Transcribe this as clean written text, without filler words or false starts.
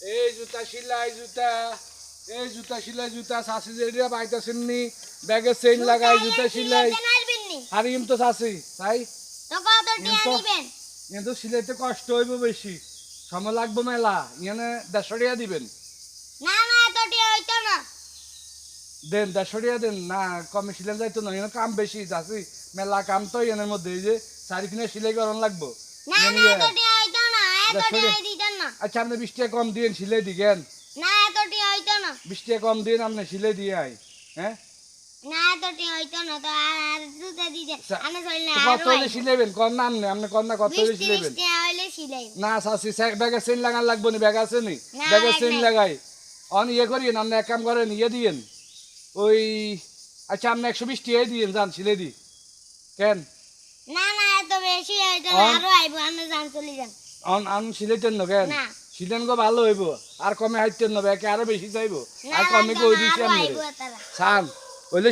এই জুতা সিলাই জুতা, এই জুতা সিলাই জুতা চাষি যেটা পাইতেছেন নি, ব্যাগে চেইন লাগাই জুতা সিলাই হারিম তো চাষি তাই কিন্তু সিলাইতে কষ্ট হইব বেশি, সময় লাগবে মেলা, ইয়ানে 150 টাকা দিবেন। দেন 150 টাকা দেন না, কমে সিলাই যাইতো না, এখানে কাম বেশি চাষি, মেলা কাম তো এনের মধ্যে, এই যে চারিখানে সিলাই করান লাগবো। আচ্ছা আপনি 20 টাকা কম দিন সিলাই দিবেন, 20 টাকা কম দিন আপনি সিলাই দিয়ে আই। হ্যাঁ কত হইলে সিলাইবেন কর না, আপনি কর না কত হইলে সিলাইবেন না চাষি, ব্যাগে চেইন লাগান লাগবো নি, ব্যাগ আছে নি, ব্যাগে চেইন লাগাই অন ইয়ে করিয়েন, আপনি এক কাম করেন ইয়ে দিয়েন ওই, আচ্ছা আপনি 120 টাকাই দিয়েন, যান সিলাই দি কেন সিলাইতেন না কেন, সিলেন গো ভালো হইব, আর কমে হাইতেন না, ব্যাগে আরো বেশি চাইবো, আর কমে কই দিছি আপনি চান হইলে